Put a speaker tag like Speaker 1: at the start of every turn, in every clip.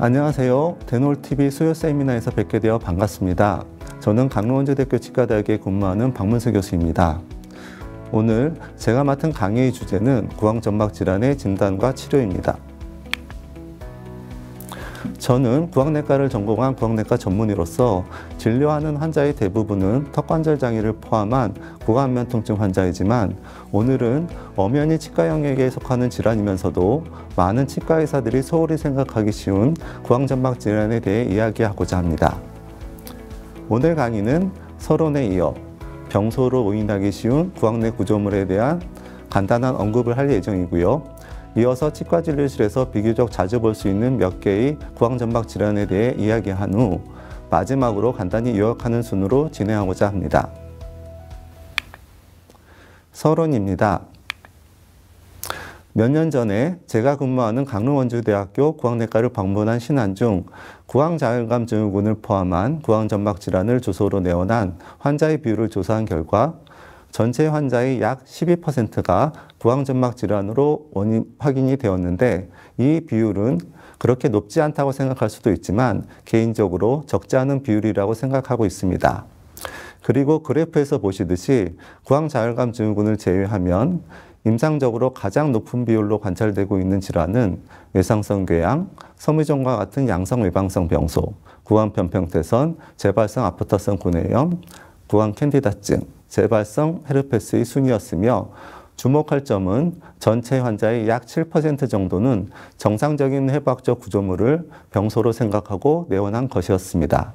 Speaker 1: 안녕하세요. 데놀TV 수요 세미나에서 뵙게 되어 반갑습니다. 저는 강릉원주대학교 치과대학에 근무하는 박문수 교수입니다. 오늘 제가 맡은 강의의 주제는 구강점막 질환의 진단과 치료입니다. 저는 구강내과를 전공한 구강내과 전문의로서 진료하는 환자의 대부분은 턱관절 장애를 포함한 구강안면 통증 환자이지만 오늘은 엄연히 치과 영역에 속하는 질환이면서도 많은 치과 의사들이 소홀히 생각하기 쉬운 구강점막 질환에 대해 이야기하고자 합니다. 오늘 강의는 서론에 이어 병소로 오인하기 쉬운 구강내 구조물에 대한 간단한 언급을 할 예정이고요. 이어서 치과진료실에서 비교적 자주 볼 수 있는 몇 개의 구강점막 질환에 대해 이야기한 후 마지막으로 간단히 요약하는 순으로 진행하고자 합니다. 서론입니다. 몇 년 전에 제가 근무하는 강릉원주대학교 구강내과를 방문한 신안 중 구강자혈감 증후군을 포함한 구강점막 질환을 주소로 내원한 환자의 비율을 조사한 결과 전체 환자의 약 12%가 구강점막 질환으로 확인이 되었는데 이 비율은 그렇게 높지 않다고 생각할 수도 있지만 개인적으로 적지 않은 비율이라고 생각하고 있습니다. 그리고 그래프에서 보시듯이 구강자혈감 증후군을 제외하면 임상적으로 가장 높은 비율로 관찰되고 있는 질환은 외상성 궤양, 섬유종과 같은 양성 외방성 병소, 구강 편평태선, 재발성 아프터성 구내염, 구강 캔디다증, 재발성 헤르페스의 순이었으며 주목할 점은 전체 환자의 약 7% 정도는 정상적인 해부학적 구조물을 병소로 생각하고 내원한 것이었습니다.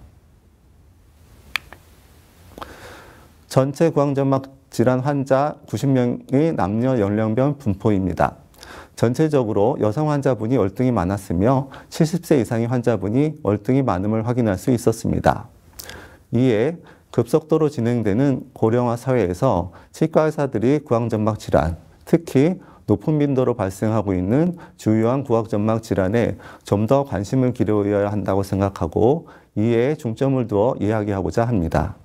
Speaker 1: 전체 구강점막 질환 환자 90명의 남녀 연령별 분포입니다. 전체적으로 여성 환자분이 월등히 많았으며 70세 이상의 환자분이 월등히 많음을 확인할 수 있었습니다. 이에 급속도로 진행되는 고령화 사회에서 치과 의사들이 구강점막 질환, 특히 높은 빈도로 발생하고 있는 주요한 구강점막 질환에 좀 더 관심을 기울여야 한다고 생각하고 이에 중점을 두어 이야기하고자 합니다.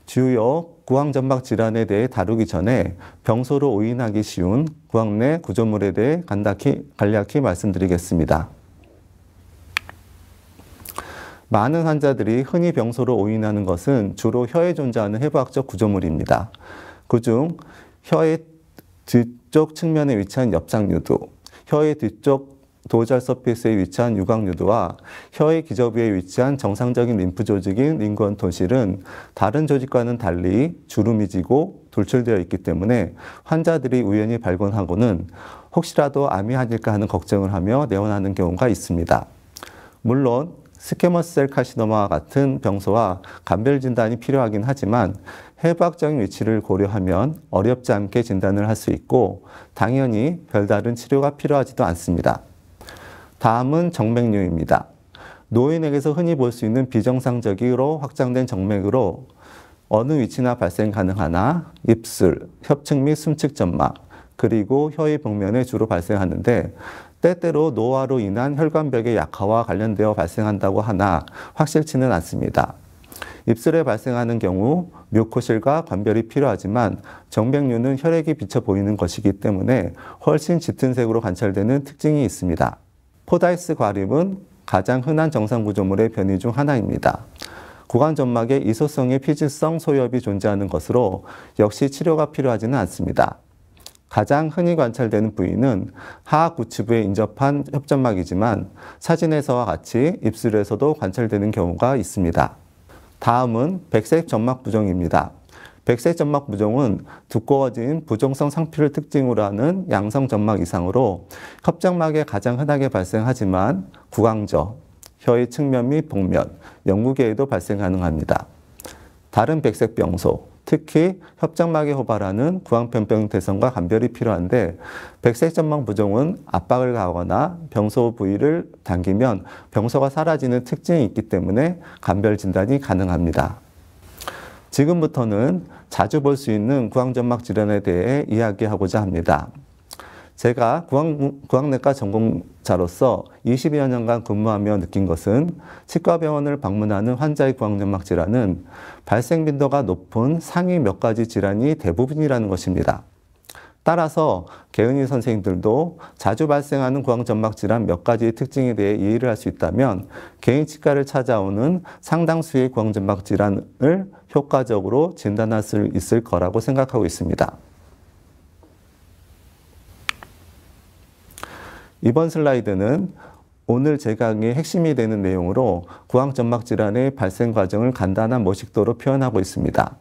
Speaker 1: 주요 구강점막 질환에 대해 다루기 전에 병소로 오인하기 쉬운 구강내 구조물에 대해 간략히 말씀드리겠습니다. 많은 환자들이 흔히 병소로 오인하는 것은 주로 혀에 존재하는 해부학적 구조물입니다. 그중 혀의 뒤쪽 측면에 위치한 엽장유두, 혀의 뒤쪽 도잘 서피스에 위치한 유곽유두와 혀의 기저부에 위치한 정상적인 림프 조직인 링건 톤실은 다른 조직과는 달리 주름이 지고 돌출되어 있기 때문에 환자들이 우연히 발견하고는 혹시라도 암이 아닐까 하는 걱정을 하며 내원하는 경우가 있습니다. 물론 스퀘머스 셀 카시노마와 같은 병소와 감별 진단이 필요하긴 하지만 해부학적인 위치를 고려하면 어렵지 않게 진단을 할 수 있고 당연히 별다른 치료가 필요하지도 않습니다. 다음은 정맥류입니다. 노인에게서 흔히 볼 수 있는 비정상적으로 확장된 정맥으로 어느 위치나 발생 가능하나 입술, 협측 및 숨측 점막, 그리고 혀의 벽면에 주로 발생하는데 때때로 노화로 인한 혈관벽의 약화와 관련되어 발생한다고 하나 확실치는 않습니다. 입술에 발생하는 경우 뮤코실과 관별이 필요하지만 정맥류는 혈액이 비쳐 보이는 것이기 때문에 훨씬 짙은 색으로 관찰되는 특징이 있습니다. 포다이스 과립은 가장 흔한 정상 구조물의 변이 중 하나입니다. 구강점막에 이소성의 피질성 소엽이 존재하는 것으로 역시 치료가 필요하지는 않습니다. 가장 흔히 관찰되는 부위는 하악구치부에 인접한 협점막이지만 사진에서와 같이 입술에서도 관찰되는 경우가 있습니다. 다음은 백색 점막 부종입니다. 백색 점막 부종은 두꺼워진 부종성 상피를 특징으로 하는 양성 점막 이상으로 협점막에 가장 흔하게 발생하지만 구강저, 혀의 측면 및 복면, 영구계에도 발생 가능합니다. 다른 백색 병소, 특히 협착막에 호발하는 구강편평태선과 감별이 필요한데 백색 점막 부종은 압박을 가하거나 병소 부위를 당기면 병소가 사라지는 특징이 있기 때문에 감별 진단이 가능합니다. 지금부터는 자주 볼 수 있는 구강점막 질환에 대해 이야기하고자 합니다. 제가 구강내과 전공자로서 20여 년간 근무하며 느낀 것은 치과병원을 방문하는 환자의 구강점막 질환은 발생 빈도가 높은 상위 몇 가지 질환이 대부분이라는 것입니다. 따라서 개은이 선생님들도 자주 발생하는 구황점막 질환 몇 가지의 특징에 대해 이해를 할 수 있다면 개인치과를 찾아오는 상당수의 구황점막 질환을 효과적으로 진단할 수 있을 거라고 생각하고 있습니다. 이번 슬라이드는 오늘 제 강의의 핵심이 되는 내용으로 구황점막 질환의 발생 과정을 간단한 모식도로 표현하고 있습니다.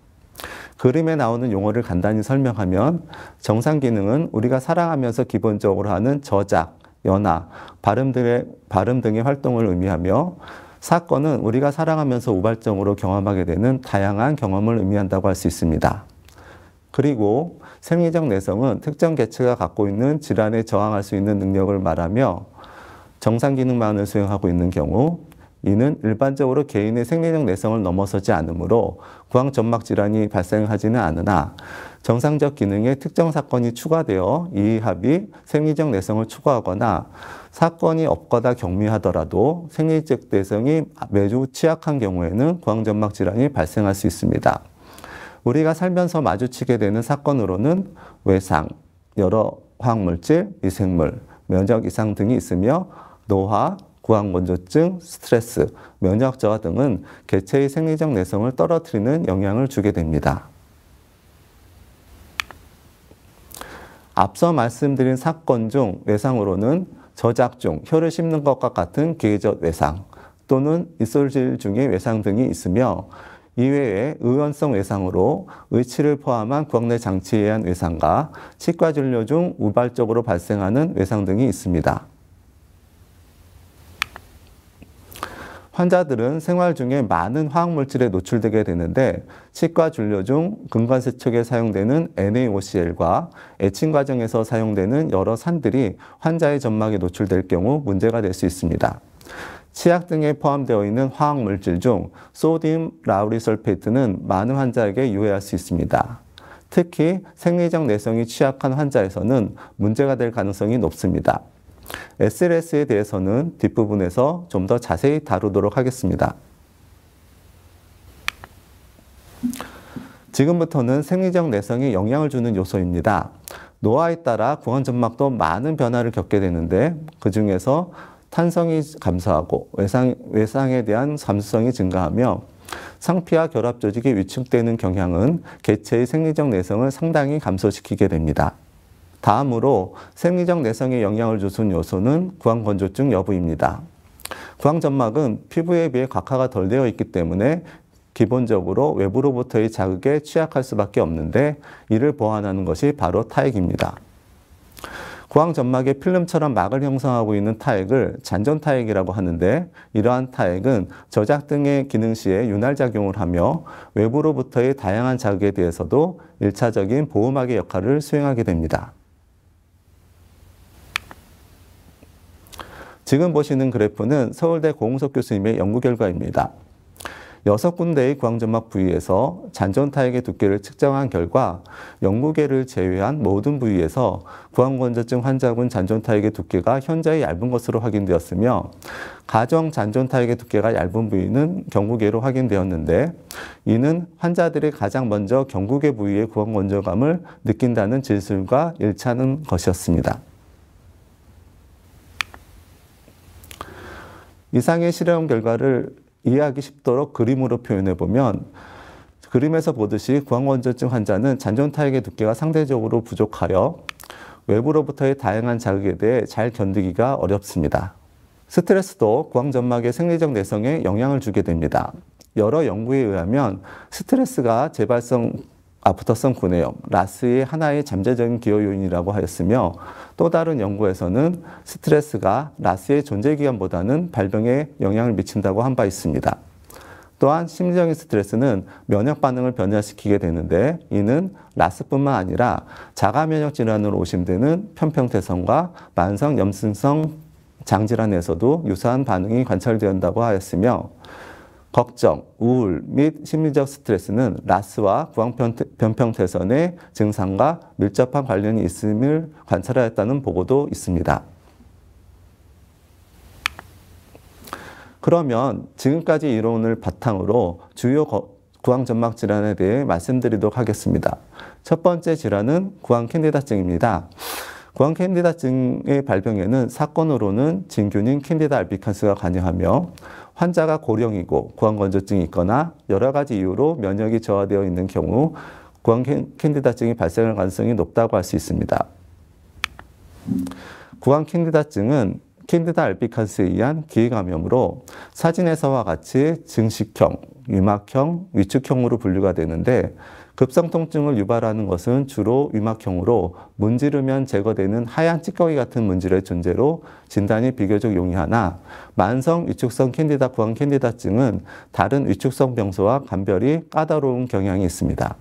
Speaker 1: 그림에 나오는 용어를 간단히 설명하면 정상 기능은 우리가 살아가면서 기본적으로 하는 저작, 연화, 발음 등의 활동을 의미하며 사건은 우리가 살아가면서 우발적으로 경험하게 되는 다양한 경험을 의미한다고 할 수 있습니다. 그리고 생리적 내성은 특정 개체가 갖고 있는 질환에 저항할 수 있는 능력을 말하며 정상 기능만을 수행하고 있는 경우 이는 일반적으로 개인의 생리적 내성을 넘어서지 않으므로 구황점막 질환이 발생하지는 않으나 정상적 기능에 특정 사건이 추가되어 이 합이 생리적 내성을 추구하거나 사건이 없거나 경미하더라도 생리적 내성이 매우 취약한 경우에는 구황점막 질환이 발생할 수 있습니다. 우리가 살면서 마주치게 되는 사건으로는 외상, 여러 화학물질, 미생물, 면역 이상 등이 있으며 노화, 구황건조증, 스트레스, 면역 저하 등은 개체의 생리적 내성을 떨어뜨리는 영향을 주게 됩니다. 앞서 말씀드린 사건 중 외상으로는 저작 중 혀를 씹는 것과 같은 기계적 외상 또는 이솔질 중의 외상 등이 있으며 이외에 의원성 외상으로 의치를 포함한 구황내 장치에 의한 외상과 치과 진료 중 우발적으로 발생하는 외상 등이 있습니다. 환자들은 생활 중에 많은 화학물질에 노출되게 되는데 치과 진료 중 근관세척에 사용되는 NaOCl과 애칭 과정에서 사용되는 여러 산들이 환자의 점막에 노출될 경우 문제가 될 수 있습니다. 치약 등에 포함되어 있는 화학물질 중 소디움 라우리설페이트는 많은 환자에게 유해할 수 있습니다. 특히 생리적 내성이 취약한 환자에서는 문제가 될 가능성이 높습니다. SLS에 대해서는 뒷부분에서 좀 더 자세히 다루도록 하겠습니다. 지금부터는 생리적 내성에 영향을 주는 요소입니다. 노화에 따라 구황점막도 많은 변화를 겪게 되는데 그 중에서 탄성이 감소하고 외상에 대한 감수성이 증가하며 상피와 결합 조직이 위축되는 경향은 개체의 생리적 내성을 상당히 감소시키게 됩니다. 다음으로 생리적 내성에 영향을 주는 요소는 구황건조증 여부입니다. 구황점막은 피부에 비해 각화가 덜 되어 있기 때문에 기본적으로 외부로부터의 자극에 취약할 수밖에 없는데 이를 보완하는 것이 바로 타액입니다. 구황점막에 필름처럼 막을 형성하고 있는 타액을 잔존타액이라고 하는데 이러한 타액은 저작 등의 기능 시에 윤활작용을 하며 외부로부터의 다양한 자극에 대해서도 1차적인 보호막의 역할을 수행하게 됩니다. 지금 보시는 그래프는 서울대 고홍석 교수님의 연구 결과입니다. 6군데의 구황점막 부위에서 잔존타액의 두께를 측정한 결과 0구개를 제외한 모든 부위에서 구황건조증 환자군 잔존타액의 두께가 현저히 얇은 것으로 확인되었으며 가정 잔존타액의 두께가 얇은 부위는 경구개로 확인되었는데 이는 환자들이 가장 먼저 경구개 부위의 구황건조감을 느낀다는 진술과 일치하는 것이었습니다. 이상의 실험 결과를 이해하기 쉽도록 그림으로 표현해 보면 그림에서 보듯이 구황건조증 환자는 잔존타액의 두께가 상대적으로 부족하여 외부로부터의 다양한 자극에 대해 잘 견디기가 어렵습니다. 스트레스도 구황점막의 생리적 내성에 영향을 주게 됩니다. 여러 연구에 의하면 스트레스가 재발성 아프터성 구내염, 라스의 하나의 잠재적인 기여 요인이라고 하였으며 또 다른 연구에서는 스트레스가 라스의 존재 기간보다는 발병에 영향을 미친다고 한 바 있습니다. 또한 심리적인 스트레스는 면역 반응을 변화시키게 되는데 이는 라스뿐만 아니라 자가 면역 질환으로 오심되는 편평태성과 만성 염증성 장질환에서도 유사한 반응이 관찰된다고 하였으며 걱정, 우울 및 심리적 스트레스는 라스와 구황변평태선의 증상과 밀접한 관련이 있음을 관찰하였다는 보고도 있습니다. 그러면 지금까지 이론을 바탕으로 주요 구강점막 질환에 대해 말씀드리도록 하겠습니다. 첫 번째 질환은 구강 캔디다증입니다. 구강 캔디다증의 발병에는 사건으로는 진균인 캔디다 알비칸스가 관여하며 환자가 고령이고 구강 건조증이 있거나 여러 가지 이유로 면역이 저하되어 있는 경우 구강 캔디다증이 발생할 가능성이 높다고 할 수 있습니다. 구강 캔디다증은 캔디다 알비칸스에 의한 기회감염으로 사진에서와 같이 증식형, 위막형, 위축형으로 분류가 되는데 급성 통증을 유발하는 것은 주로 위막형으로 문지르면 제거되는 하얀 찌꺼기 같은 문질의 존재로 진단이 비교적 용이하나 만성 위축성 캔디다 구강 캔디다증은 다른 위축성 병소와 감별이 까다로운 경향이 있습니다.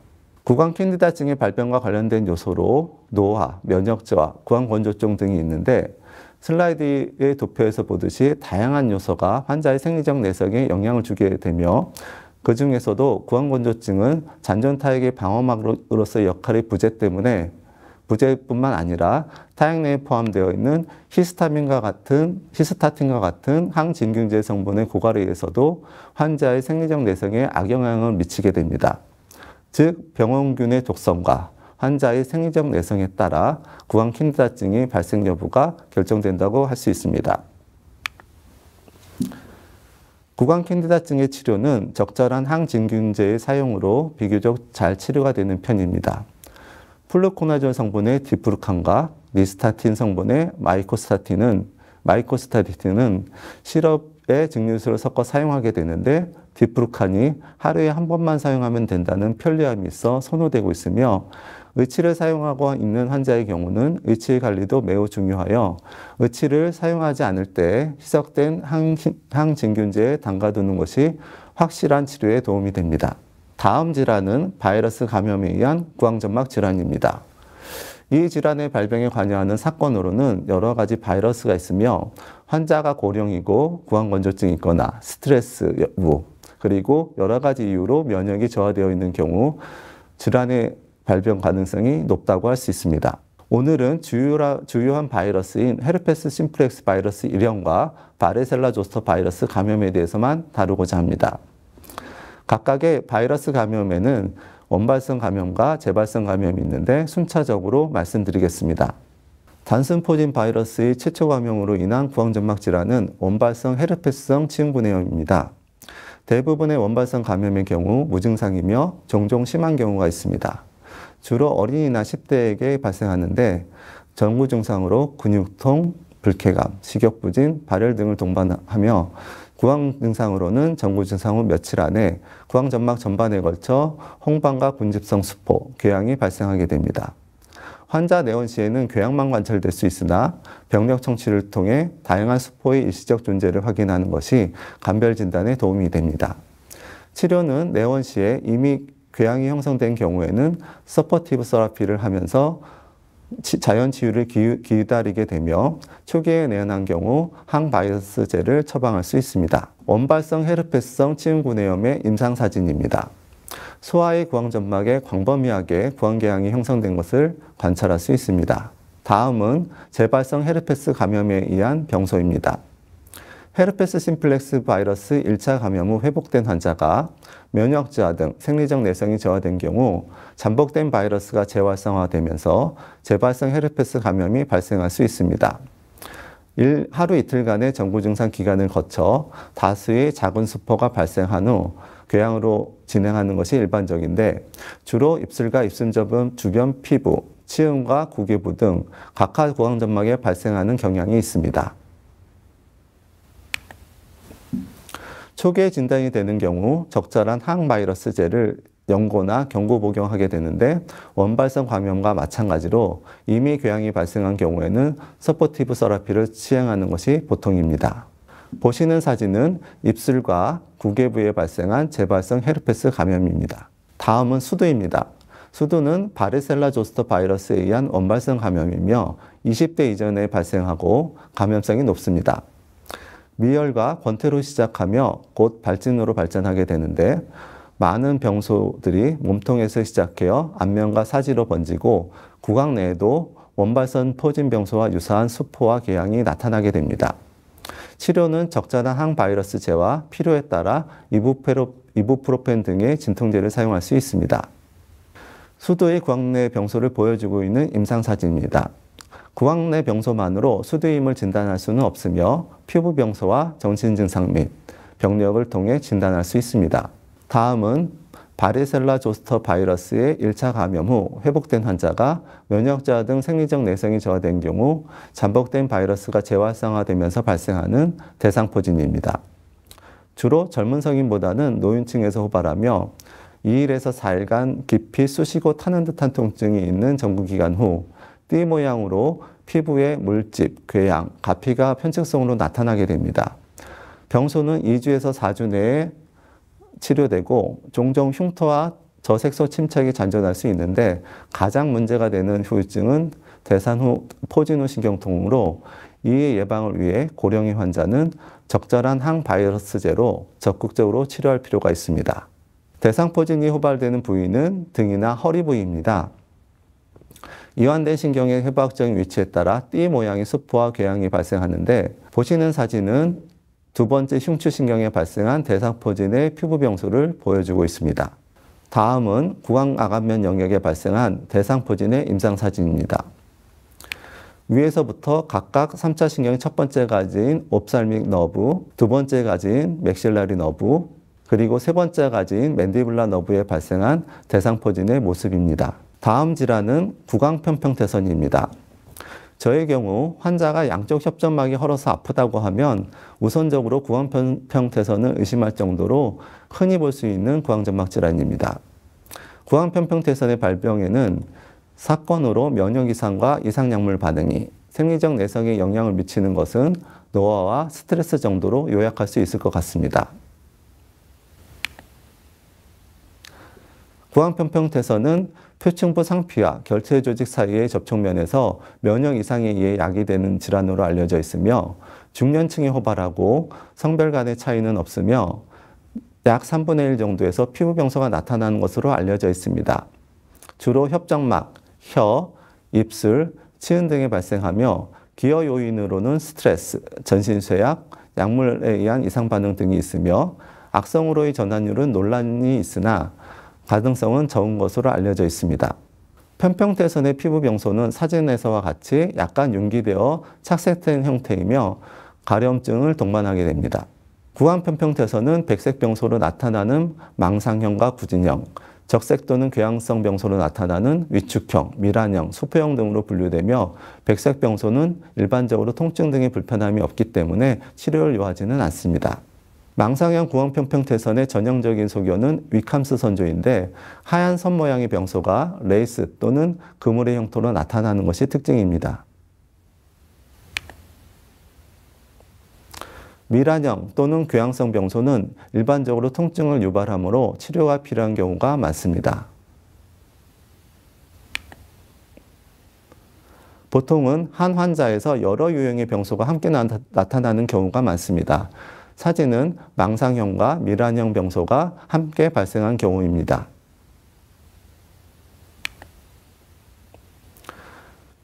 Speaker 1: 구강 캔디다증의 발병과 관련된 요소로 노화, 면역 저하, 구강 건조증 등이 있는데 슬라이드의 도표에서 보듯이 다양한 요소가 환자의 생리적 내성에 영향을 주게 되며 그 중에서도 구강건조증은 잔존타액의 방어막으로서의 역할의 부재뿐만 아니라 타액 내에 포함되어 있는 히스타틴과 같은 항진균제 성분의 고갈에 의해서도 환자의 생리적 내성에 악영향을 미치게 됩니다. 즉 병원균의 독성과 환자의 생리적 내성에 따라 구강 캔디다증의 발생 여부가 결정된다고 할 수 있습니다. 구강 캔디다증의 치료는 적절한 항진균제의 사용으로 비교적 잘 치료가 되는 편입니다. 플루코나졸 성분의 디프루칸과 니스타틴 성분의 마이코스타틴은 시럽에 증류수를 섞어 사용하게 되는데 디프루칸이 하루에 한 번만 사용하면 된다는 편리함이 있어 선호되고 있으며 의치를 사용하고 있는 환자의 경우는 의치 관리도 매우 중요하여 의치를 사용하지 않을 때 희석된 항진균제에 담가두는 것이 확실한 치료에 도움이 됩니다. 다음 질환은 바이러스 감염에 의한 구강점막 질환입니다. 이 질환의 발병에 관여하는 사건으로는 여러 가지 바이러스가 있으며 환자가 고령이고 구강건조증이 있거나 스트레스 여부 그리고 여러 가지 이유로 면역이 저하되어 있는 경우 질환의 발병 가능성이 높다고 할 수 있습니다. 오늘은 주요한 바이러스인 헤르페스 심플렉스 바이러스 1형과 바르셀라 조스터 바이러스 감염에 대해서만 다루고자 합니다. 각각의 바이러스 감염에는 원발성 감염과 재발성 감염이 있는데 순차적으로 말씀드리겠습니다. 단순포진 바이러스의 최초 감염으로 인한 구강점막 질환은 원발성 헤르페스성 치응구내염입니다. 대부분의 원발성 감염의 경우 무증상이며 종종 심한 경우가 있습니다. 주로 어린이나 10대에게 발생하는데 전구 증상으로 근육통, 불쾌감, 식욕부진, 발열 등을 동반하며 구강 증상으로는 전구 증상 후 며칠 안에 구강점막 전반에 걸쳐 홍반과 군집성 수포, 궤양이 발생하게 됩니다. 환자 내원 시에는 궤양만 관찰될 수 있으나 병력 청취를 통해 다양한 수포의 일시적 존재를 확인하는 것이 감별 진단에 도움이 됩니다. 치료는 내원 시에 이미 궤양이 형성된 경우에는 서포티브 서라피를 하면서 자연 치유를 기다리게 되며 초기에 내원한 경우 항바이러스제를 처방할 수 있습니다. 원발성 헤르페스성 치응구내염의 임상사진입니다. 소아의 구강점막에 광범위하게 구강궤양이 형성된 것을 관찰할 수 있습니다. 다음은 재발성 헤르페스 감염에 의한 병소입니다. 헤르페스 심플렉스 바이러스 1차 감염 후 회복된 환자가 면역 저하 등 생리적 내성이 저하된 경우 잠복된 바이러스가 재활성화되면서 재발성 헤르페스 감염이 발생할 수 있습니다. 하루 이틀간의 전구 증상 기간을 거쳐 다수의 작은 수포가 발생한 후 궤양으로 진행하는 것이 일반적인데 주로 입술과 입술 주변 피부, 치음과 구개부 등 각하 구강점막에 발생하는 경향이 있습니다. 초기에 진단이 되는 경우 적절한 항바이러스제를 연고나 경고 복용하게 되는데 원발성 감염과 마찬가지로 이미 궤양이 발생한 경우에는 서포티브 서라피를 시행하는 것이 보통입니다. 보시는 사진은 입술과 구개부에 발생한 재발성 헤르페스 감염입니다. 다음은 수두입니다. 수두는 바르셀라 조스터 바이러스에 의한 원발성 감염이며 20대 이전에 발생하고 감염성이 높습니다. 미열과 권태로 시작하며 곧 발진으로 발전하게 되는데 많은 병소들이 몸통에서 시작하여 안면과 사지로 번지고 구강 내에도 원발성 포진 병소와 유사한 수포와 궤양이 나타나게 됩니다. 치료는 적절한 항바이러스제와 필요에 따라 이부프로펜 등의 진통제를 사용할 수 있습니다. 수두의 구강내 병소를 보여주고 있는 임상사진입니다. 구강내 병소만으로 수두임을 진단할 수는 없으며 피부 병소와 정신증상 및 병력을 통해 진단할 수 있습니다. 다음은 바리셀라 조스터 바이러스의 1차 감염 후 회복된 환자가 면역저하 등 생리적 내성이 저하된 경우 잠복된 바이러스가 재활성화되면서 발생하는 대상포진입니다. 주로 젊은 성인보다는 노인층에서 호발하며 2일에서 4일간 깊이 쑤시고 타는 듯한 통증이 있는 정구기간 후 띠 모양으로 피부에 물집, 궤양, 가피가 편측성으로 나타나게 됩니다. 병소는 2주에서 4주 내에 치료되고 종종 흉터와 저색소 침착이 잔존할 수 있는데 가장 문제가 되는 후유증은 대산 후 포진 후 신경통으로 이의 예방을 위해 고령의 환자는 적절한 항바이러스제로 적극적으로 치료할 필요가 있습니다. 대상포진이 호발되는 부위는 등이나 허리 부위입니다. 이완된 신경의 해부학적인 위치에 따라 띠 모양의 수포와 궤양이 발생하는데 보시는 사진은 두 번째 흉추신경에 발생한 대상포진의 피부병소를 보여주고 있습니다. 다음은 구강아간면 영역에 발생한 대상포진의 임상사진입니다. 위에서부터 각각 3차 신경의 첫 번째 가지인 옵살믹 너브, 두 번째 가지인 맥실라리 너브, 그리고 세 번째 가지인 맨디블라 너브에 발생한 대상포진의 모습입니다. 다음 질환은 구강편평태선입니다. 저의 경우 환자가 양쪽 협점막이 헐어서 아프다고 하면 우선적으로 구강편평태선을 의심할 정도로 흔히 볼 수 있는 구강점막 질환입니다. 구강편평태선의 발병에는 사건으로 면역 이상과 이상약물 반응이 생리적 내성에 영향을 미치는 것은 노화와 스트레스 정도로 요약할 수 있을 것 같습니다. 구강편평태선은 표층부 상피와 결체 조직 사이의 접촉면에서 면역 이상에 의해 야기되는 질환으로 알려져 있으며 중년층에 호발하고 성별 간의 차이는 없으며 약 3분의 1 정도에서 피부병소가 나타나는 것으로 알려져 있습니다. 주로 협정막, 혀, 입술, 치은 등에 발생하며 기여 요인으로는 스트레스, 전신쇠약, 약물에 의한 이상 반응 등이 있으며 악성으로의 전환율은 논란이 있으나 가능성은 적은 것으로 알려져 있습니다. 편평태선의 피부병소는 사진에서와 같이 약간 융기되어 착색된 형태이며 가려움증을 동반하게 됩니다. 구강편평태선은 백색병소로 나타나는 망상형과 구진형, 적색 또는 궤양성 병소로 나타나는 위축형, 미란형, 수포형 등으로 분류되며 백색병소는 일반적으로 통증 등의 불편함이 없기 때문에 치료를 요하지는 않습니다. 망상형 구강편평태선의 전형적인 소견은 위캄스 선조인데 하얀 선 모양의 병소가 레이스 또는 그물의 형태로 나타나는 것이 특징입니다. 미란형 또는 궤양성 병소는 일반적으로 통증을 유발하므로 치료가 필요한 경우가 많습니다. 보통은 한 환자에서 여러 유형의 병소가 함께 나타나는 경우가 많습니다. 사진은 망상형과 미란형 병소가 함께 발생한 경우입니다.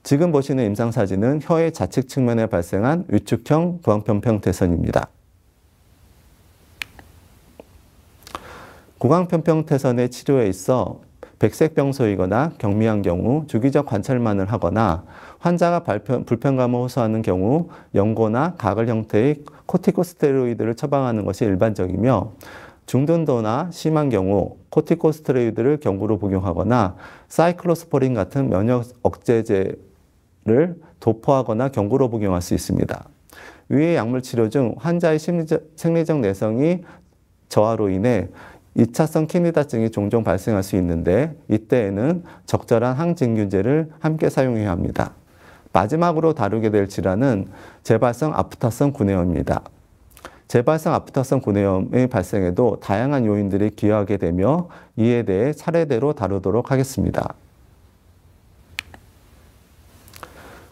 Speaker 1: 지금 보시는 임상사진은 혀의 좌측 측면에 발생한 위축형 구강편평태선입니다. 구강편평태선의 치료에 있어 백색병소이거나 경미한 경우 주기적 관찰만을 하거나 환자가 불편감을 호소하는 경우 연고나 가글 형태의 코티코스테로이드를 처방하는 것이 일반적이며 중등도나 심한 경우 코티코스테로이드를 경구로 복용하거나 사이클로스포린 같은 면역 억제제를 도포하거나 경구로 복용할 수 있습니다. 위의 약물 치료 중 환자의 생리적 내성이 저하로 인해 2차성 캐니다증이 종종 발생할 수 있는데 이때에는 적절한 항진균제를 함께 사용해야 합니다. 마지막으로 다루게 될 질환은 재발성 아프터성 구내염입니다. 재발성 아프터성 구내염의 발생에도 다양한 요인들이 기여하게 되며 이에 대해 차례대로 다루도록 하겠습니다.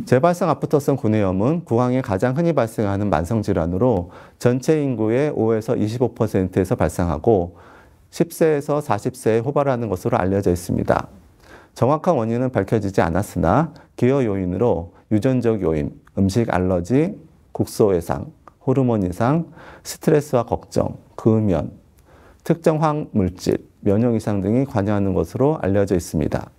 Speaker 1: 재발성 아프터성 구내염은 구강에 가장 흔히 발생하는 만성질환으로 전체 인구의 5에서 25%에서 발생하고 10세에서 40세에 호발하는 것으로 알려져 있습니다. 정확한 원인은 밝혀지지 않았으나 기여 요인으로 유전적 요인, 음식 알러지, 국소 외상, 호르몬 이상, 스트레스와 걱정, 금연, 특정 화학물질, 면역 이상 등이 관여하는 것으로 알려져 있습니다.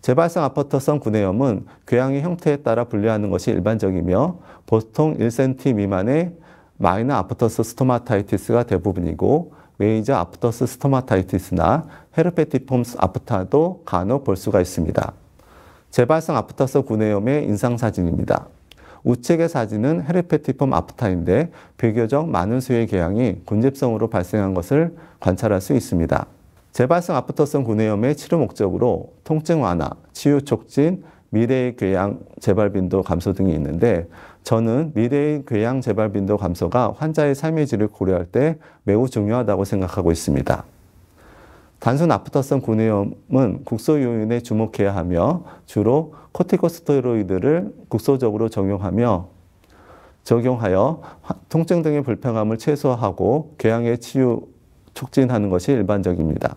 Speaker 1: 재발성 아포터성 구내염은 궤양의 형태에 따라 분류하는 것이 일반적이며 보통 1cm 미만의 마이너 아포터스 스토마타이티스가 대부분이고 메이저 아포터스 스토마타이티스나 헤르페티폼스 아프타도 간혹 볼 수가 있습니다. 재발성 아포터스 구내염의 인상사진입니다. 우측의 사진은 헤르페티폼 아프타인데 비교적 많은 수의 궤양이 군집성으로 발생한 것을 관찰할 수 있습니다. 재발성 아포터성 구내염의 치료 목적으로 통증 완화, 치유 촉진, 미래의 궤양 재발 빈도 감소 등이 있는데 저는 미래의 궤양 재발 빈도 감소가 환자의 삶의 질을 고려할 때 매우 중요하다고 생각하고 있습니다. 단순 아포터성 구내염은 국소 요인에 주목해야 하며 주로 코티코스테로이드를 국소적으로 적용하여 통증 등의 불편함을 최소화하고 궤양의 치유 촉진하는 것이 일반적입니다.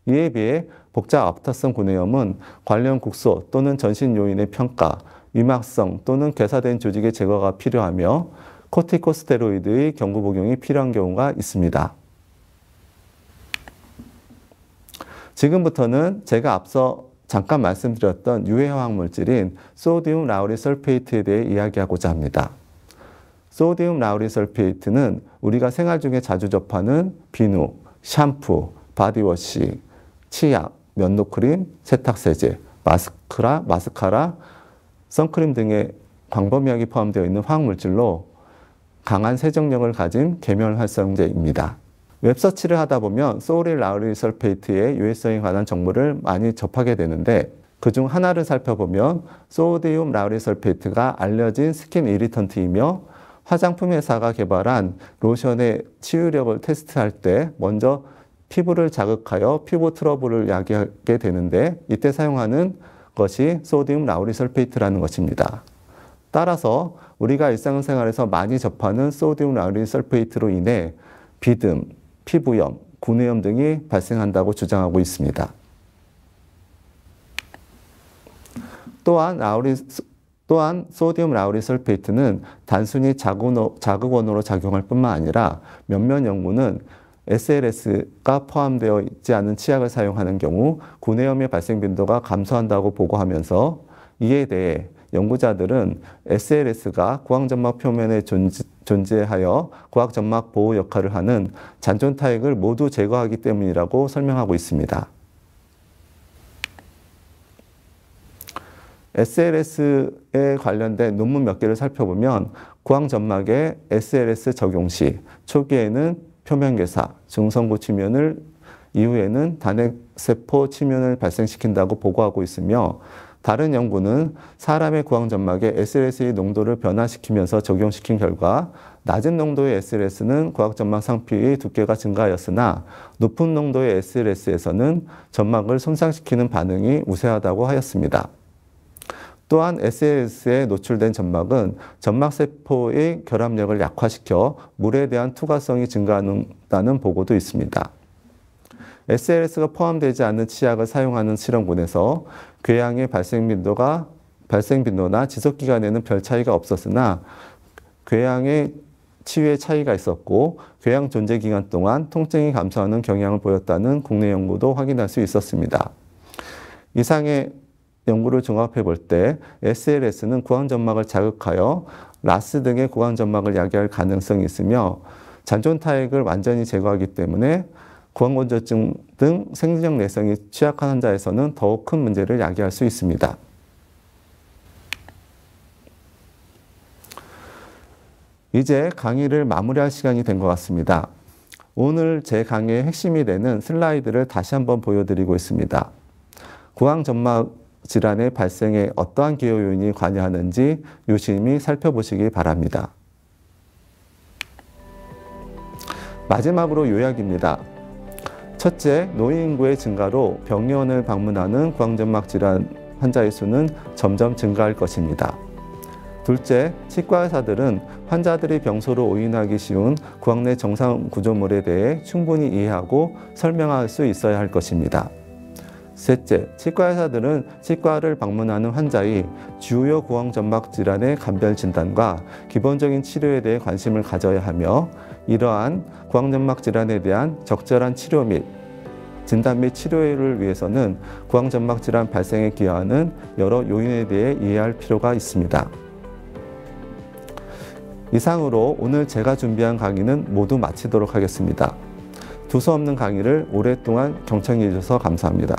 Speaker 1: 이에 비해 복잡 아포터성 구내염은 관련 국소 또는 전신 요인의 평가, 위막성 또는 괴사된 조직의 제거가 필요하며 코티코스테로이드의 경구 복용이 필요한 경우가 있습니다. 지금부터는 제가 앞서 잠깐 말씀드렸던 유해 화학 물질인 소디움 라우리 설페이트에 대해 이야기하고자 합니다. 소디움 라우리 설페이트는 우리가 생활 중에 자주 접하는 비누, 샴푸, 바디워시, 치약, 면도크림, 세탁세제, 마스카라, 선크림 등의 광범위하게 포함되어 있는 화학물질로 강한 세정력을 가진 계면활성제입니다. 웹서치를 하다 보면 소디 라우리 설페이트의 유해성에 관한 정보를 많이 접하게 되는데 그중 하나를 살펴보면 소디움 라우리 설페이트가 알려진 스킨 이리턴트이며 화장품 회사가 개발한 로션의 치유력을 테스트할 때 먼저 피부를 자극하여 피부 트러블을 야기하게 되는데 이때 사용하는 것이 소디움 라우리 설페이트라는 것입니다. 따라서 우리가 일상생활에서 많이 접하는 소디움 라우리 설페이트로 인해 비듬, 피부염, 구내염 등이 발생한다고 주장하고 있습니다. 또한 소디움 라우리 설페이트는 단순히 자극원으로 작용할 뿐만 아니라 몇몇 연구는 SLS가 포함되어 있지 않은 치약을 사용하는 경우 구내염의 발생 빈도가 감소한다고 보고하면서 이에 대해 연구자들은 SLS가 구황점막 표면에 존재하여 구황점막 보호 역할을 하는 잔존 타액을 모두 제거하기 때문이라고 설명하고 있습니다. SLS에 관련된 논문 몇 개를 살펴보면 구황점막의 SLS 적용 시 초기에는 표면괴사, 중성부 침면을 이후에는 단핵세포 침면을 발생시킨다고 보고하고 있으며 다른 연구는 사람의 구황점막에 SLS의 농도를 변화시키면서 적용시킨 결과 낮은 농도의 SLS는 구황점막 상피의 두께가 증가하였으나 높은 농도의 SLS에서는 점막을 손상시키는 반응이 우세하다고 하였습니다. 또한 SLS에 노출된 점막은 점막세포의 결합력을 약화시켜 물에 대한 투과성이 증가한다는 보고도 있습니다. SLS가 포함되지 않는 치약을 사용하는 실험군에서 궤양의 발생 빈도나 지속기간에는 별 차이가 없었으나 궤양의 치유에 차이가 있었고 궤양 존재 기간 동안 통증이 감소하는 경향을 보였다는 국내 연구도 확인할 수 있었습니다. 이상의 연구를 종합해 볼 때 SLS는 구황점막을 자극하여 라스 등의 구황점막을 야기할 가능성이 있으며 잔존 타액을 완전히 제거하기 때문에 구황건조증 등 생리적 내성이 취약한 환자에서는 더욱 큰 문제를 야기할 수 있습니다. 이제 강의를 마무리할 시간이 된 것 같습니다. 오늘 제 강의의 핵심이 되는 슬라이드를 다시 한번 보여드리고 있습니다. 구황점막 질환의 발생에 어떠한 기여 요인이 관여하는지 유심히 살펴보시기 바랍니다. 마지막으로 요약입니다. 첫째, 노인 인구의 증가로 병원을 방문하는 구황점막 질환 환자의 수는 점점 증가할 것입니다. 둘째, 치과 의사들은 환자들이 병소로 오인하기 쉬운 구황 내 정상 구조물에 대해 충분히 이해하고 설명할 수 있어야 할 것입니다. 셋째, 치과 의사들은 치과를 방문하는 환자의 주요 구황점막 질환의 감별 진단과 기본적인 치료에 대해 관심을 가져야 하며 이러한 구황점막 질환에 대한 적절한 치료 및 진단 및 치료를 위해서는 구황점막 질환 발생에 기여하는 여러 요인에 대해 이해할 필요가 있습니다. 이상으로 오늘 제가 준비한 강의는 모두 마치도록 하겠습니다. 두서없는 강의를 오랫동안 경청해 주셔서 감사합니다.